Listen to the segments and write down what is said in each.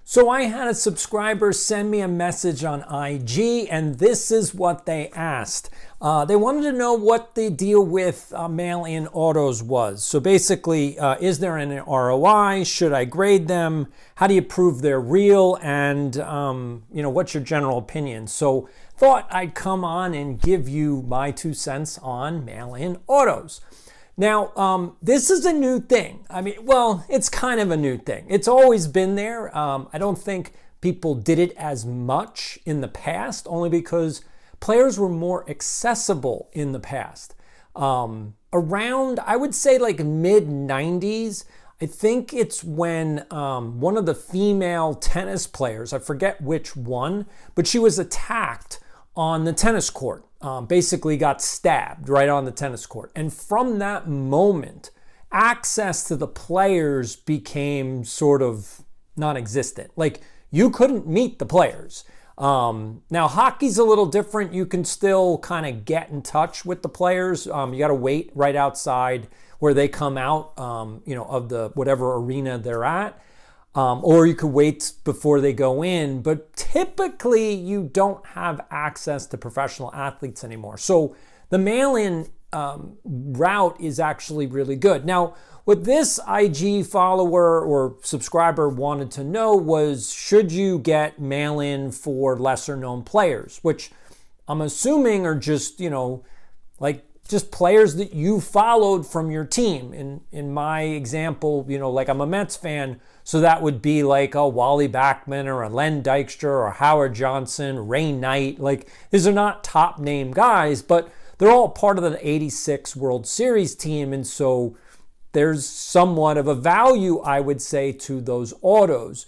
So I had a subscriber send me a message on IG, and this is what they asked. They wanted to know what the deal with mail-in autos was. So basically, is there an ROI? Should I grade them? How do you prove they're real? And what's your general opinion? So thought I'd come on and give you my 2 cents on mail-in autos. Now, this is a new thing. I mean, well, it's kind of a new thing. It's always been there. I don't think people did it as much in the past, only because players were more accessible in the past. Around, I would say like mid-90s, I think it's when one of the female tennis players, I forget which one, but she was attacked on the tennis court. Basically got stabbed right on the tennis court. And from that moment, access to the players became sort of non-existent. Like, you couldn't meet the players. Now, hockey's a little different. You can still kind of get in touch with the players. You got to wait right outside where they come out, of the whatever arena they're at. Or you could wait before they go in, but typically you don't have access to professional athletes anymore. So the mail-in route is actually really good. Now, what this IG follower or subscriber wanted to know was, should you get mail-in for lesser known players, which I'm assuming are just, just players that you followed from your team. In my example, like I'm a Mets fan, so that would be like a Wally Backman or a Len Dykstra or Howard Johnson, Ray Knight. Like, these are not top name guys, but they're all part of the 86 World Series team. And so there's somewhat of a value, I would say, to those autos.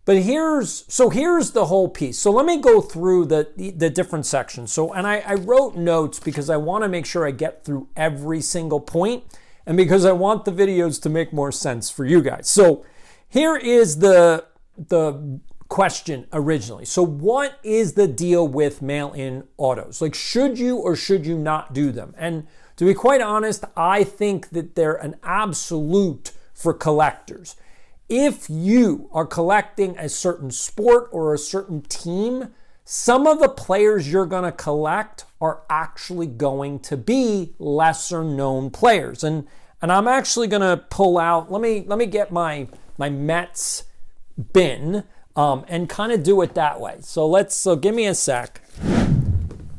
But here's the whole piece. So let me go through the different sections. And I wrote notes because I want to make sure I get through every single point, and because I want the videos to make more sense for you guys. So here is the question originally. So what is the deal with mail-in autos? Like, should you or should you not do them? And to be quite honest, I think that they're an absolute for collectors. If you are collecting a certain sport or a certain team, some of the players you're going to collect are actually going to be lesser known players. And I'm actually going to pull out, let me get my Mets bin and kind of do it that way. So give me a sec.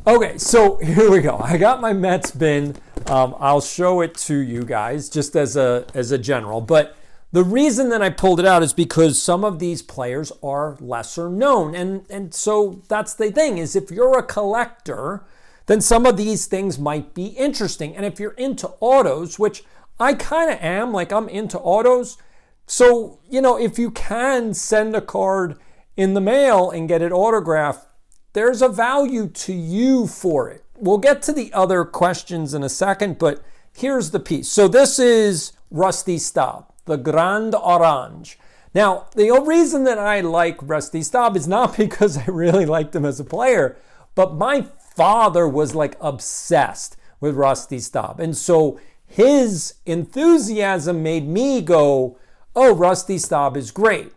Okay, so here we go. I got my Mets bin. I'll show it to you guys just as a general, but the reason that I pulled it out is because some of these players are lesser known. And so that's the thing, is if you're a collector, then some of these things might be interesting. And if you're into autos, which I kind of am, like I'm into autos. So, if you can send a card in the mail and get it autographed, there's a value to you for it. We'll get to the other questions in a second, but here's the piece. So this is Rusty Staub, the Grand Orange. Now, the reason that I like Rusty Staub is not because I really liked him as a player, but my father was like obsessed with Rusty Staub. And so his enthusiasm made me go, oh, Rusty Staub is great.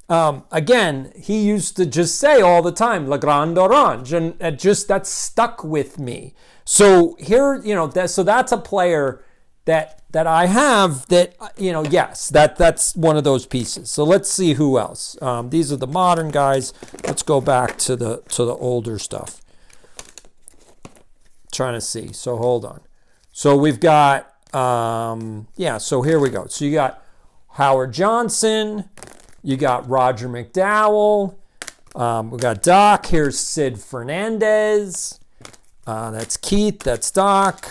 Again, he used to just say all the time, Le Grand Orange, and that stuck with me. So here, so that's a player that I have that, yes, that's one of those pieces. So let's see who else. These are the modern guys. Let's go back to the older stuff. Trying to see. So hold on. So we've got, so here we go. So you got Howard Johnson. You got Roger McDowell. We got Doc. Here's Sid Fernandez. That's Keith. That's Doc.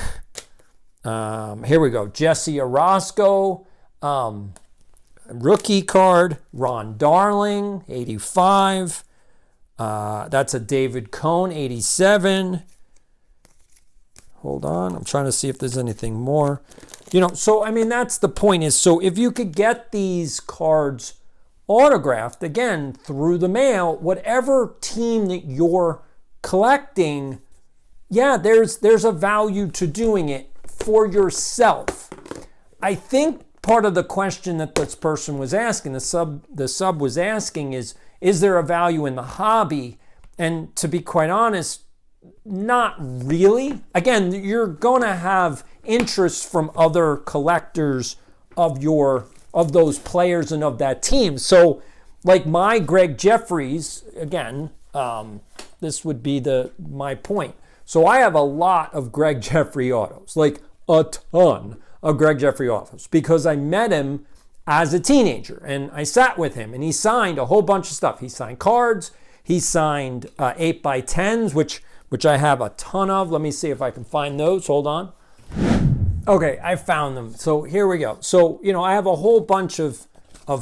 Here we go. Jesse Orozco. Rookie card. Ron Darling, 85. That's a David Cohn, 87. Hold on. I'm trying to see if there's anything more. So, that's the point is, so if you could get these cards autographed, again, through the mail, whatever team that you're collecting, there's a value to doing it for yourself. I think part of the question that this person was asking, the sub was asking is there a value in the hobby? And to be quite honest, not really. Again, you're going to have interest from other collectors of those players and of that team. So like my Greg Jeffries, again, this would be my point. So I have a lot of Greg Jeffrey autos, like a ton of Greg Jeffrey autos, because I met him as a teenager and I sat with him and he signed a whole bunch of stuff. He signed cards, he signed 8x10s, which I have a ton of. Let me see if I can find those. Hold on. Okay, I found them. So here we go. So, I have a whole bunch of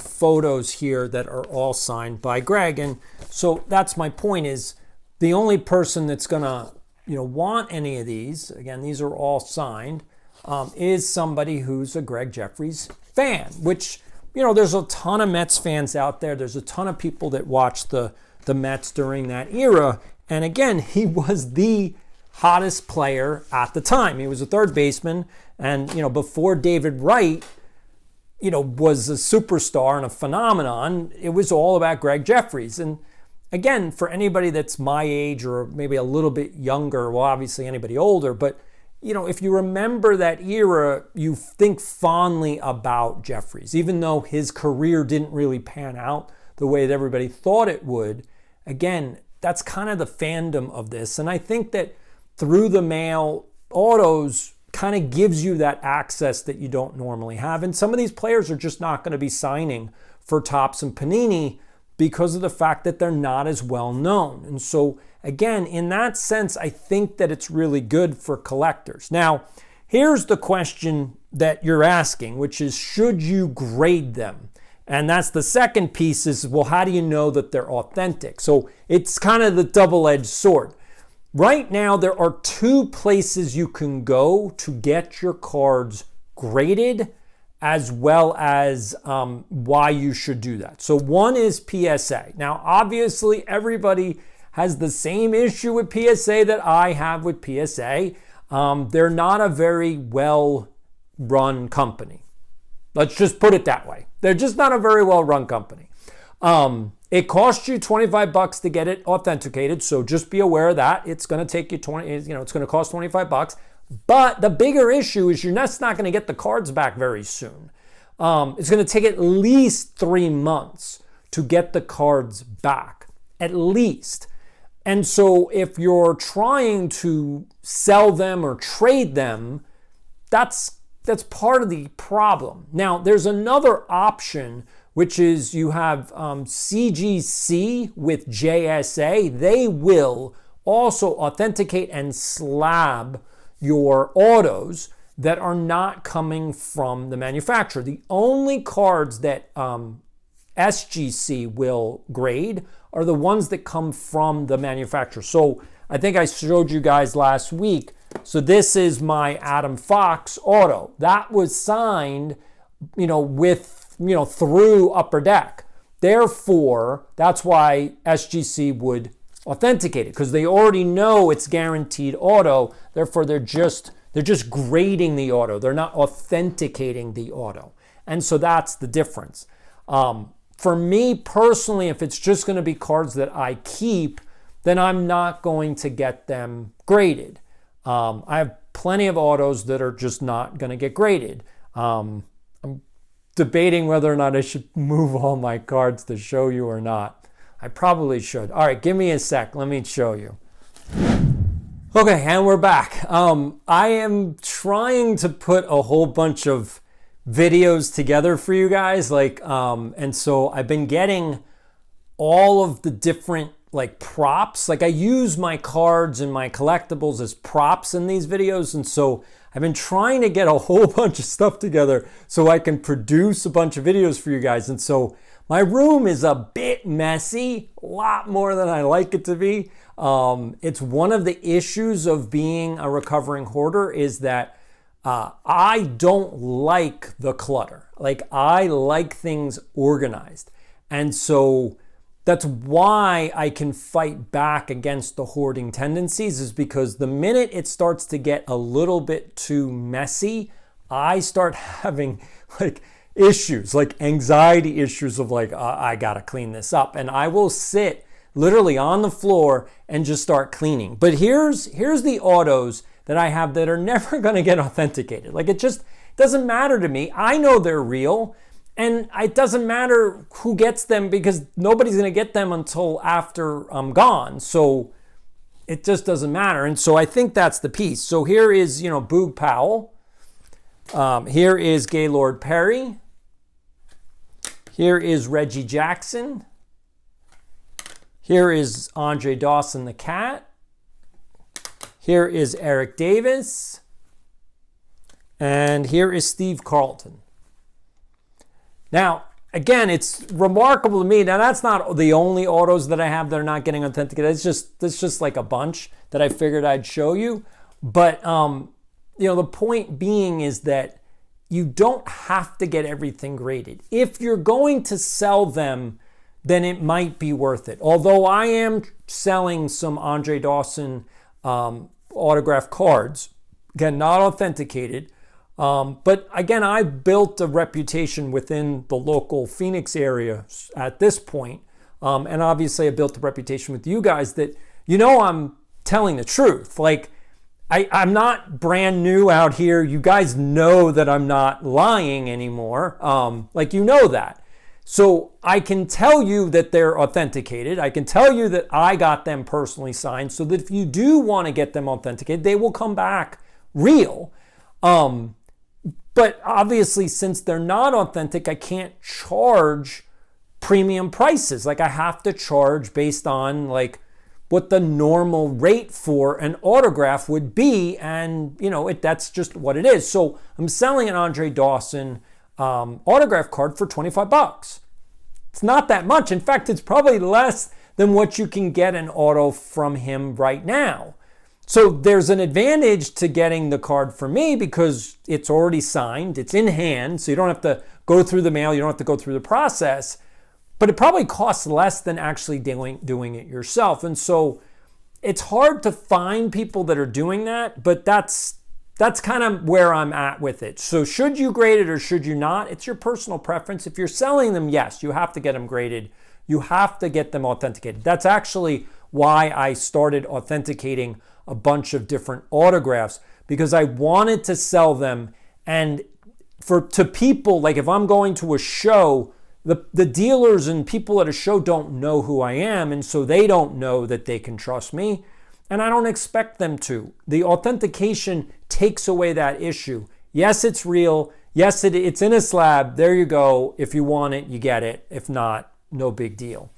photos here that are all signed by Greg. And so that's my point, is the only person that's going to, want any of these, again, these are all signed, is somebody who's a Greg Jeffries fan, which, there's a ton of Mets fans out there. There's a ton of people that watched the Mets during that era. And again, he was the hottest player at the time. He was a third baseman. And, before David Wright, was a superstar and a phenomenon, it was all about Greg Jeffries. And again, for anybody that's my age or maybe a little bit younger, well, obviously anybody older, but if you remember that era, you think fondly about Jeffries, even though his career didn't really pan out the way that everybody thought it would. Again, that's kind of the fandom of this. And I think that through the mail, autos kind of gives you that access that you don't normally have. And some of these players are just not going to be signing for Topps and Panini because of the fact that they're not as well known. And so again, in that sense, I think that it's really good for collectors. Now, here's the question that you're asking, which is, should you grade them? And that's the second piece is, well, how do you know that they're authentic? So it's kind of the double-edged sword. Right now, there are two places you can go to get your cards graded, as well as why you should do that. So one is PSA. Now, obviously, everybody has the same issue with PSA that I have with PSA. They're not a very well-run company. Let's just put it that way. They're just not a very well-run company. It costs you $25 to get it authenticated, so just be aware of that. It's going to take you it's going to cost $25. But the bigger issue is you're just not going to get the cards back very soon. It's going to take at least 3 months to get the cards back, at least. And so if you're trying to sell them or trade them, that's part of the problem. Now, there's another option, which is you have CGC with JSA. They will also authenticate and slab your autos that are not coming from the manufacturer. The only cards that SGC will grade are the ones that come from the manufacturer. So I think I showed you guys last week. So this is my Adam Fox auto. That was signed, through Upper Deck. Therefore, that's why SGC would authenticate it, because they already know it's guaranteed auto. Therefore, they're just grading the auto. They're not authenticating the auto. And so that's the difference. For me personally, if it's just going to be cards that I keep, then I'm not going to get them graded. I have plenty of autos that are just not going to get graded. I'm debating whether or not I should move all my cards to show you or not. I probably should. All right, give me a sec. Let me show you. Okay, and we're back. I am trying to put a whole bunch of videos together for you guys, and so I've been getting all of the different props. I use my cards and my collectibles as props in these videos, and so I've been trying to get a whole bunch of stuff together so I can produce a bunch of videos for you guys. And so my room is a bit messy, a lot more than I like it to be. It's one of the issues of being a recovering hoarder is that I don't like the clutter. I like things organized. And so that's why I can fight back against the hoarding tendencies, is because the minute it starts to get a little bit too messy, I start having like issues, like anxiety issues of like, I gotta clean this up. And I will sit literally on the floor and just start cleaning. But here's the autos that I have that are never gonna get authenticated. Like, it just doesn't matter to me. I know they're real, and it doesn't matter who gets them because nobody's gonna get them until after I'm gone. So it just doesn't matter. And so I think that's the piece. So here is, Boog Powell. Here is Gaylord Perry. Here is Reggie Jackson. Here is Andre Dawson the Cat. Here is Eric Davis. And here is Steve Carlton. Now, again, it's remarkable to me. Now, that's not the only autos that I have that are not getting authenticated. It's just like a bunch that I figured I'd show you. But, the point being is that you don't have to get everything graded. If you're going to sell them, then it might be worth it. Although I am selling some Andre Dawson autograph cards, again, not authenticated. But again, I built a reputation within the local Phoenix area at this point. And obviously I built a reputation with you guys that, I'm telling the truth. Like, I'm not brand new out here. You guys know that I'm not lying anymore. That. So I can tell you that they're authenticated. I can tell you that I got them personally signed so that if you do want to get them authenticated, they will come back real. But obviously, since they're not authentic, I can't charge premium prices. Like, I have to charge based on like what the normal rate for an autograph would be. And, that's just what it is. So I'm selling an Andre Dawson autograph card for $25. It's not that much. In fact, it's probably less than what you can get an auto from him right now. So there's an advantage to getting the card for me because it's already signed, it's in hand, so you don't have to go through the mail, you don't have to go through the process. But it probably costs less than actually doing it yourself. And so it's hard to find people that are doing that, but that's kind of where I'm at with it. So should you grade it or should you not? It's your personal preference. If you're selling them, yes, you have to get them graded. You have to get them authenticated. That's actually why I started authenticating a bunch of different autographs, because I wanted to sell them. And to people, like if I'm going to a show, the dealers and people at a show don't know who I am, and so they don't know that they can trust me, and I don't expect them to. The authentication takes away that issue. Yes, it's real. Yes, it's in a slab. There you go. If you want it, you get it. If not, no big deal.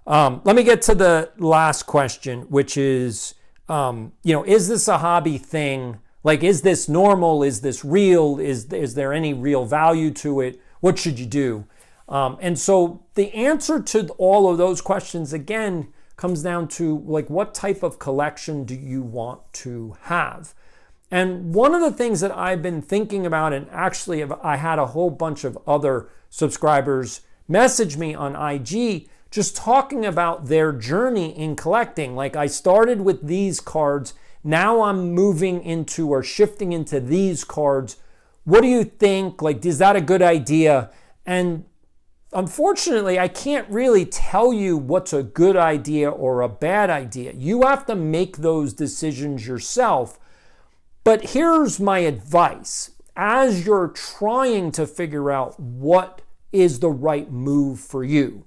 Let me get to the last question, which is, is this a hobby thing? Like, is this normal? Is this real? Is there any real value to it? What should you do? And so the answer to all of those questions, again, comes down to like, what type of collection do you want to have? And one of the things that I've been thinking about, and actually I had a whole bunch of other subscribers message me on IG just talking about their journey in collecting. Like, I started with these cards, now I'm moving into or shifting into these cards. What do you think? Like, is that a good idea? And unfortunately, I can't really tell you what's a good idea or a bad idea. You have to make those decisions yourself. But here's my advice. As you're trying to figure out what is the right move for you.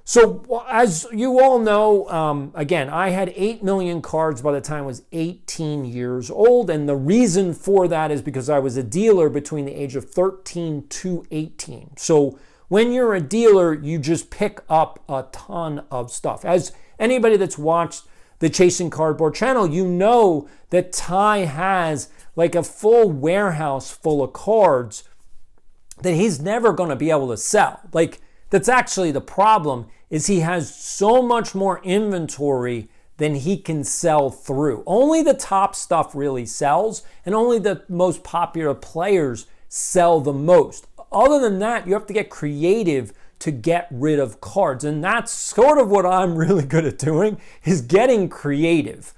So as you all know, again, I had 8 million cards by the time I was 18 years old. And the reason for that is because I was a dealer between the age of 13 to 18. So when you're a dealer, you just pick up a ton of stuff. As anybody that's watched the Chasing Cardboard channel, you know that Ty has like a full warehouse full of cards that he's never going to be able to sell. Like, that's actually the problem, is he has so much more inventory than he can sell through. Only the top stuff really sells, and only the most popular players sell the most. Other than that, you have to get creative to get rid of cards. And that's sort of what I'm really good at doing, is getting creative.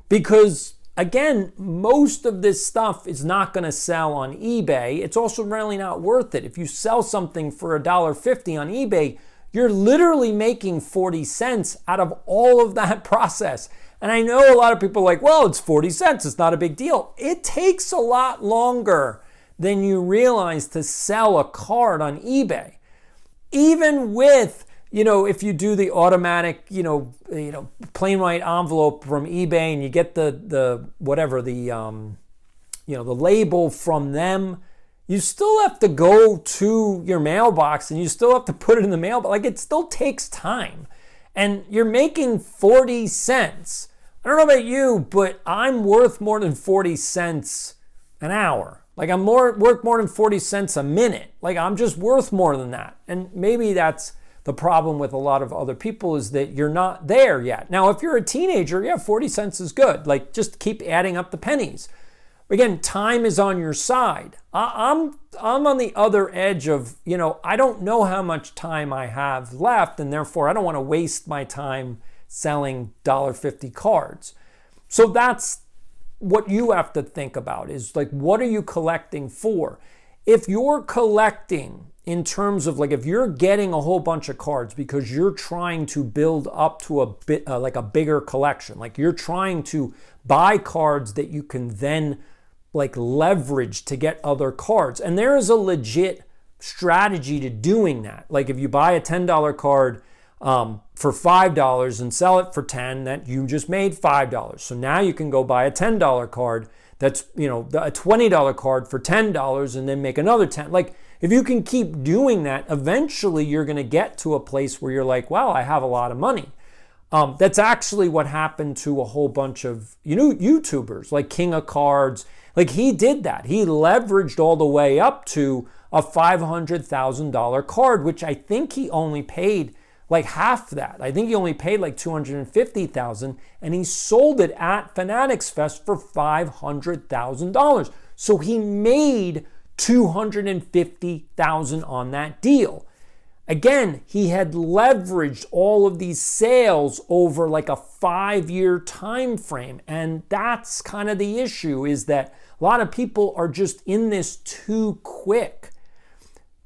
Because again, most of this stuff is not going to sell on eBay. It's also really not worth it. If you sell something for $1.50 on eBay, you're literally making 40 cents out of all of that process. And I know a lot of people are like, well, it's 40 cents. It's not a big deal. It takes a lot longer than you realize to sell a card on eBay. Even with, if you do the automatic, plain white envelope from eBay and you get the label from them, you still have to go to your mailbox and you still have to put it in the mail. But it still takes time. And you're making 40 cents. I don't know about you, but I'm worth more than 40 cents an hour. I'm worth more than 40 cents a minute. I'm just worth more than that. And maybe that's the problem with a lot of other people, is that you're not there yet. Now, if you're a teenager, yeah, 40 cents is good. Just keep adding up the pennies. Again, time is on your side. I'm on the other edge of, I don't know how much time I have left, and therefore I don't want to waste my time selling $1.50 cards. So that's what you have to think about, is what are you collecting for? If you're collecting in terms of if you're getting a whole bunch of cards because you're trying to build up to a bit a bigger collection, you're trying to buy cards that you can then leverage to get other cards, and there is a legit strategy to doing that. If you buy a $10 card for $5 and sell it for $10, that you just made $5. So now you can go buy a $10 card that's, a $20 card for $10 and then make another 10. If you can keep doing that, eventually you're going to get to a place where you're wow, I have a lot of money. That's actually what happened to a whole bunch of YouTubers, like King of Cards. He did that. He leveraged all the way up to a $500,000 card, which I think he only paid half that. I think he only paid $250,000, and he sold it at Fanatics Fest for $500,000. So he made $250,000 on that deal. Again, he had leveraged all of these sales over a 5-year time frame, and that's kind of the issue, is that a lot of people are just in this too quick.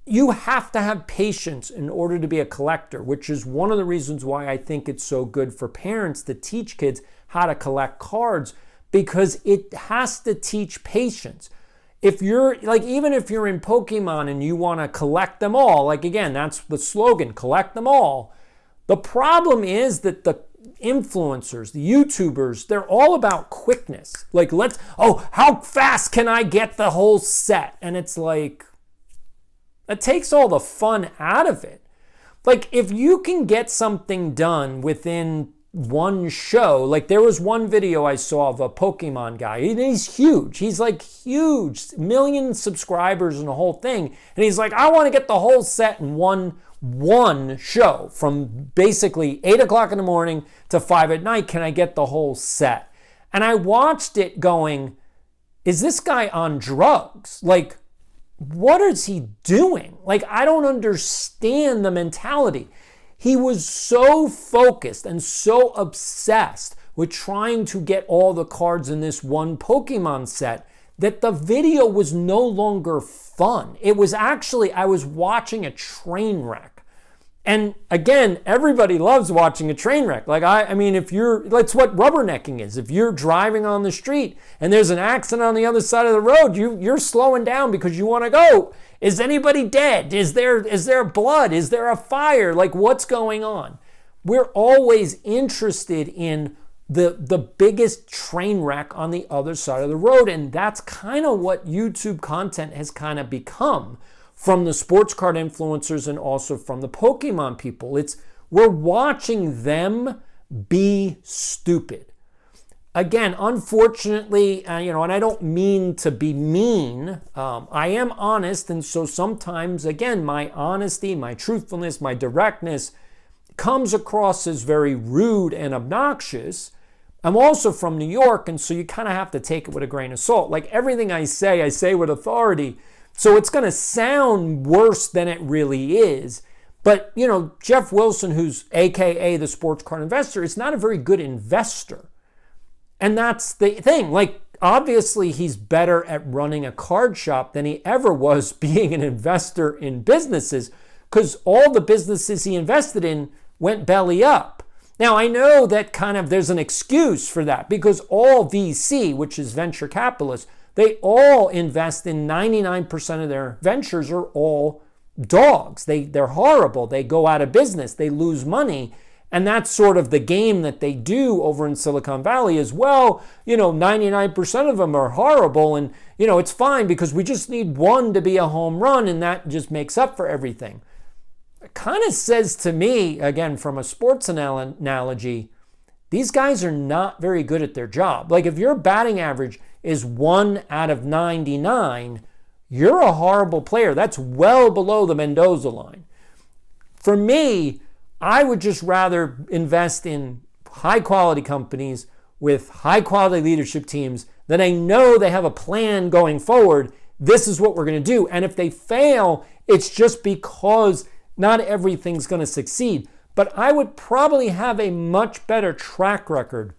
You have to have patience in order to be a collector, which is one of the reasons why I think it's so good for parents to teach kids how to collect cards, because it has to teach patience. If you're even if you're in Pokemon and you want to collect them all, again, that's the slogan, collect them all. The problem is that the influencers, the YouTubers, they're all about quickness. How fast can I get the whole set? And it's that takes all the fun out of it. If you can get something done within one show, there was one video I saw of a Pokemon guy, and he's huge. He's huge, million subscribers and the whole thing. And he's I want to get the whole set in one show from basically 8 o'clock in the morning to 5 at night. Can I get the whole set? And I watched it going, is this guy on drugs? What is he doing? I don't understand the mentality. He was so focused and so obsessed with trying to get all the cards in this one Pokemon set that the video was no longer fun. It was actually, I was watching a train wreck. And again, everybody loves watching a train wreck. That's what rubbernecking is. If you're driving on the street and there's an accident on the other side of the road, you're slowing down because you want to go. Is anybody dead? Is there blood? Is there a fire? What's going on? We're always interested in the biggest train wreck on the other side of the road. And that's kind of what YouTube content has kind of become, from the sports card influencers and also from the Pokemon people. We're watching them be stupid. Again, unfortunately, and I don't mean to be mean, I am honest, and so sometimes, again, my honesty, my truthfulness, my directness comes across as very rude and obnoxious. I'm also from New York, and so you kind of have to take it with a grain of salt. Everything I say with authority. So it's going to sound worse than it really is. But, Jeff Wilson, who's AKA the sports card investor, is not a very good investor. And that's the thing. Like, obviously, he's better at running a card shop than he ever was being an investor in businesses, because all the businesses he invested in went belly up. Now, I know that kind of there's an excuse for that, because all VC, which is venture capitalists, they all invest in 99% of their ventures are all dogs. They're horrible. They go out of business. They lose money. And that's sort of the game that they do over in Silicon Valley as well. 99% of them are horrible, and, it's fine because we just need one to be a home run, and that just makes up for everything. It kind of says to me, again, from a sports analogy, these guys are not very good at their job. Like, if your batting average is 1 out of 99, you're a horrible player. That's well below the Mendoza line. For me, I would just rather invest in high-quality companies with high-quality leadership teams that I know they have a plan going forward. This is what we're going to do. And if they fail, it's just because not everything's going to succeed. But I would probably have a much better track record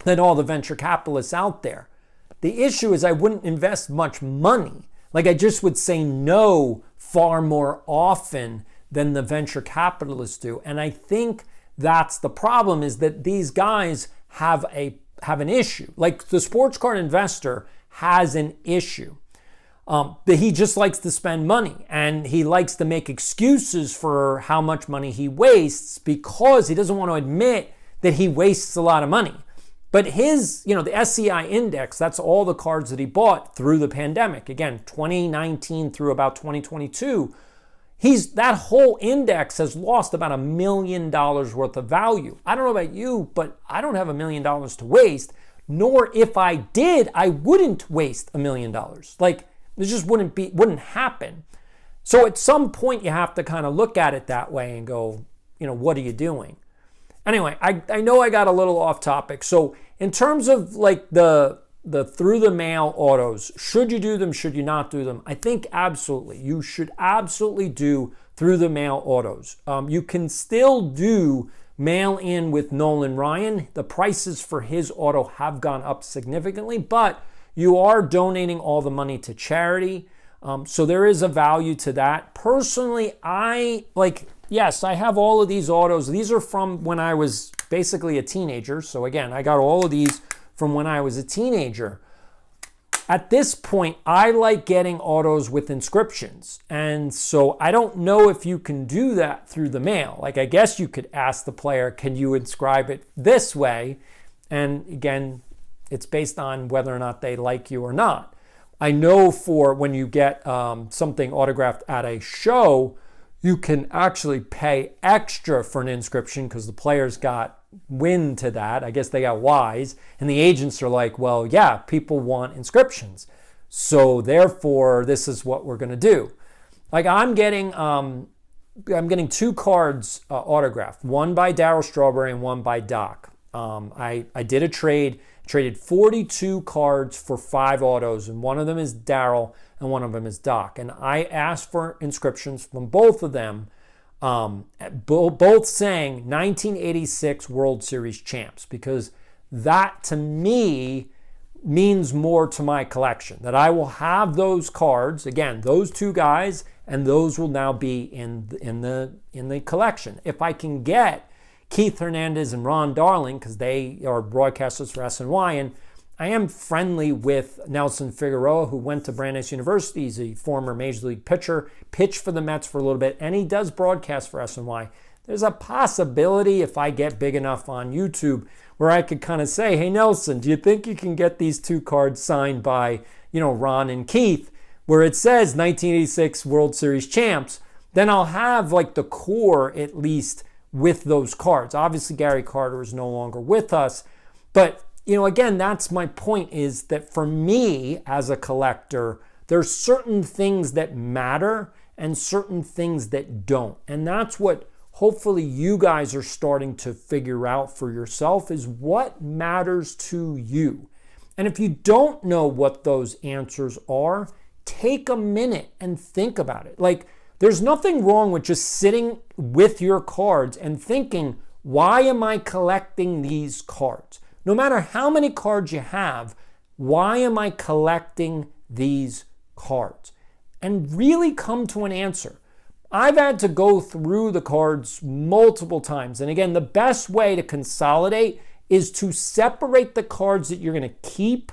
than all the venture capitalists out there. The issue is I wouldn't invest much money. Like, I just would say no far more often than the venture capitalists do. And I think that's the problem, is that these guys have an issue. Like, the sports card investor has an issue. That he just likes to spend money, and he likes to make excuses for how much money he wastes because he doesn't want to admit that he wastes a lot of money. But his, the SCI index, that's all the cards that he bought through the pandemic. Again, 2019 through about 2022, that whole index has lost about $1 million worth of value. I don't know about you, but I don't have $1 million to waste, nor if I did, I wouldn't waste $1 million. Like, it just wouldn't happen. So at some point you have to kind of look at it that way and go, what are you doing? Anyway, I know I got a little off topic. So in terms of like the through the mail autos, should you do them? Should you not do them? I think absolutely. You should absolutely do through the mail autos. You can still do mail in with Nolan Ryan. The prices for his auto have gone up significantly, but you are donating all the money to charity. So there is a value to that. Personally, yes, I have all of these autos. These are from when I was basically a teenager. So again, I got all of these from when I was a teenager. At this point, I like getting autos with inscriptions. And so I don't know if you can do that through the mail. Like, I guess you could ask the player, can you inscribe it this way? And again, it's based on whether or not they like you or not. I know for when you get something autographed at a show, you can actually pay extra for an inscription because the players got wind to that. I guess they got wise. And the agents are like, well, yeah, people want inscriptions. So therefore, this is what we're going to do. Like, I'm getting 2 cards autographed, one by Darryl Strawberry and one by Doc. I did a traded 42 cards for 5 autos, and one of them is Darryl and one of them is Doc. And I asked for inscriptions from both of them, both saying 1986 World Series champs, because that to me means more to my collection, that I will have those cards, again, those 2 guys, and those will now be in the collection. If I can get Keith Hernandez and Ron Darling, because they are broadcasters for SNY, and I am friendly with Nelson Figueroa, who went to Brandeis University. He's a former Major League pitcher, pitched for the Mets for a little bit, and he does broadcast for SNY. There's a possibility, if I get big enough on YouTube, where I could kind of say, hey, Nelson, do you think you can get these 2 cards signed by, Ron and Keith, where it says 1986 World Series champs? Then I'll have like the core at least with those cards. Obviously, Gary Carter is no longer with us, but again, that's my point, is that for me as a collector, there's certain things that matter and certain things that don't. And that's what hopefully you guys are starting to figure out for yourself, is what matters to you. And if you don't know what those answers are, take a minute and think about it. Like, there's nothing wrong with just sitting with your cards and thinking, why am I collecting these cards? No matter how many cards you have, why am I collecting these cards? And really come to an answer. I've had to go through the cards multiple times. And again, the best way to consolidate is to separate the cards that you're going to keep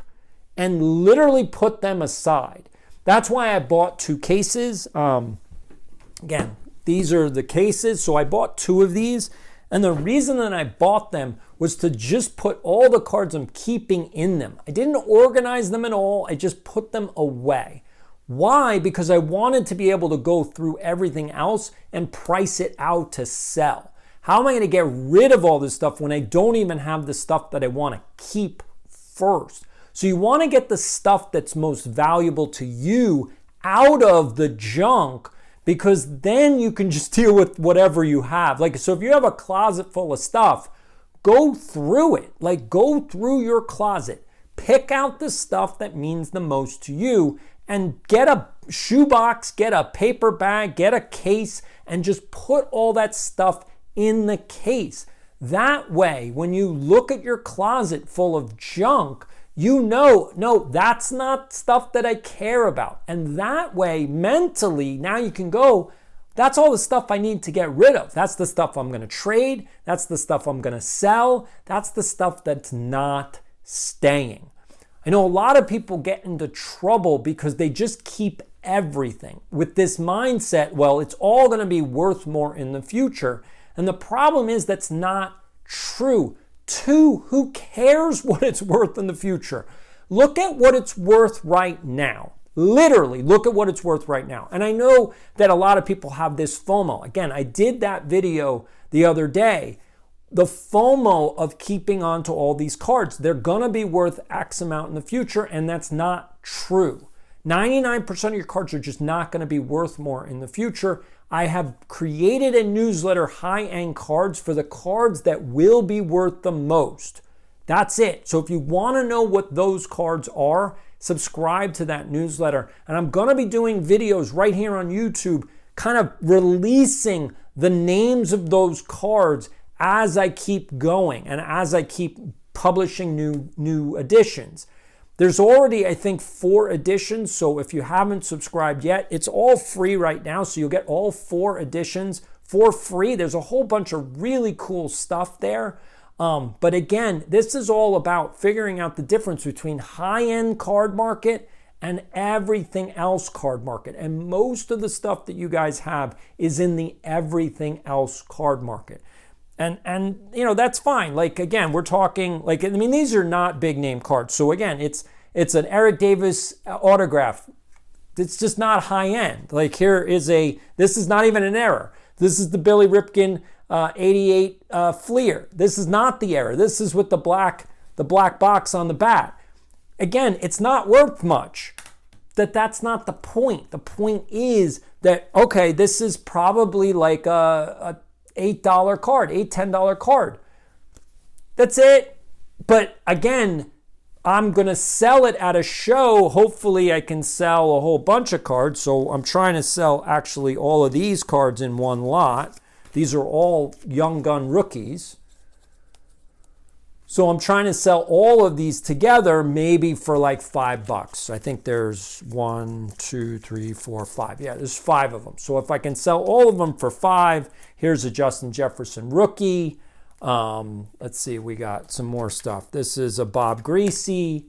and literally put them aside. That's why I bought 2 cases. Again, these are the cases. So I bought 2 of these. And the reason that I bought them was to just put all the cards I'm keeping in them. I didn't organize them at all. I just put them away. Why? Because I wanted to be able to go through everything else and price it out to sell. How am I going to get rid of all this stuff when I don't even have the stuff that I want to keep first? So you want to get the stuff that's most valuable to you out of the junk, because then you can just deal with whatever you have. Like, so if you have a closet full of stuff, go through it. Like, go through your closet. Pick out the stuff that means the most to you and get a shoebox, get a paper bag, get a case, and just put all that stuff in the case. That way, when you look at your closet full of junk, you know, no, that's not stuff that I care about. And that way, mentally, now you can go, that's all the stuff I need to get rid of. That's the stuff I'm going to trade. That's the stuff I'm going to sell. That's the stuff that's not staying. I know a lot of people get into trouble because they just keep everything with this mindset, well, it's all going to be worth more in the future. And the problem is that's not true. 2, who cares what it's worth in the future? Look at what it's worth right now. Literally, look at what it's worth right now. And I know that a lot of people have this FOMO. Again, I did that video the other day. The FOMO of keeping on to all these cards. They're going to be worth X amount in the future, and that's not true. 99% of your cards are just not going to be worth more in the future. I have created a newsletter, high-end cards, for the cards that will be worth the most. That's it. So if you want to know what those cards are, subscribe to that newsletter. And I'm going to be doing videos right here on YouTube, kind of releasing the names of those cards as I keep going and as I keep publishing new editions. There's already, I think, 4 editions, so if you haven't subscribed yet, it's all free right now, so you'll get all 4 editions for free. There's a whole bunch of really cool stuff there. But again, this is all about figuring out the difference between high-end card market and everything else card market. And most of the stuff that you guys have is in the everything else card market. And you know, that's fine. Like, again, we're talking, like, I mean, these are not big name cards. So again, it's an Eric Davis autograph. It's just not high end. Like, this is not even an error. This is the Billy Ripken 88 Fleer. This is not the error. This is with the black box on the bat. Again, it's not worth much. That's not the point. The point is that, okay, this is probably like a $8 card, $10 card. That's it. But again, I'm going to sell it at a show. Hopefully I can sell a whole bunch of cards. So I'm trying to sell actually all of these cards in one lot. These are all Young Gun rookies. So I'm trying to sell all of these together, maybe for like $5. I think there's 1, 2, 3, 4, 5. Yeah, there's 5 of them. So if I can sell all of them for $5, here's a Justin Jefferson rookie. Let's see, we got some more stuff. This is a Bob Greasy.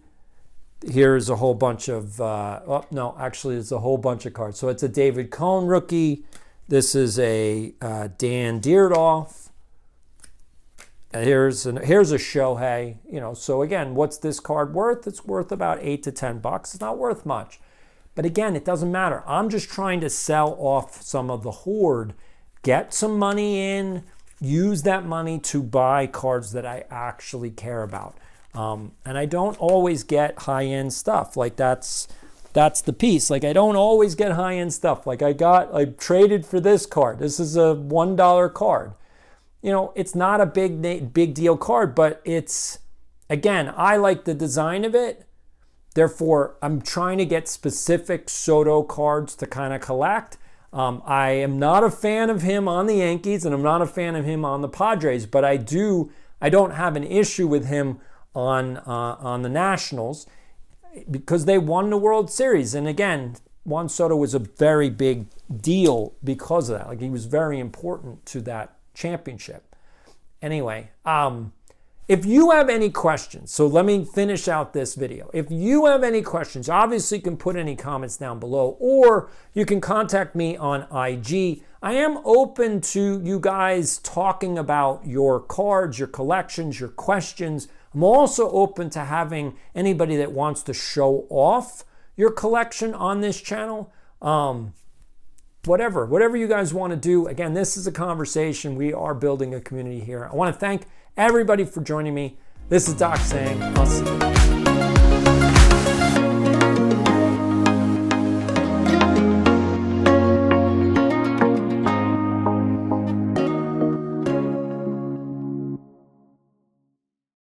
Here's a whole bunch of, actually it's a whole bunch of cards. So it's a David Cohn rookie. This is a Dan Dierdorf. Here's a Shohei, so again, what's this card worth? It's worth about $8 to $10. It's not worth much. But again, it doesn't matter. I'm just trying to sell off some of the hoard, get some money in, use that money to buy cards that I actually care about. And I don't always get high-end stuff. Like that's the piece. Like I don't always get high-end stuff. Like I traded for this card. This is a $1 card. It's not a big deal card, but it's, again, I like the design of it. Therefore, I'm trying to get specific Soto cards to kind of collect. I am not a fan of him on the Yankees, and I'm not a fan of him on the Padres, but I don't have an issue with him on the Nationals because they won the World Series. And again, Juan Soto was a very big deal because of that. Like, he was very important to that championship. Anyway, if you have any questions, so let me finish out this video. If you have any questions, obviously you can put any comments down below, or you can contact me on IG. I am open to you guys talking about your cards, your collections, your questions. I'm also open to having anybody that wants to show off your collection on this channel. Whatever you guys want to do. Again, this is a conversation. We are building a community here. I want to thank everybody for joining me. This is Doc saying, I'll see you.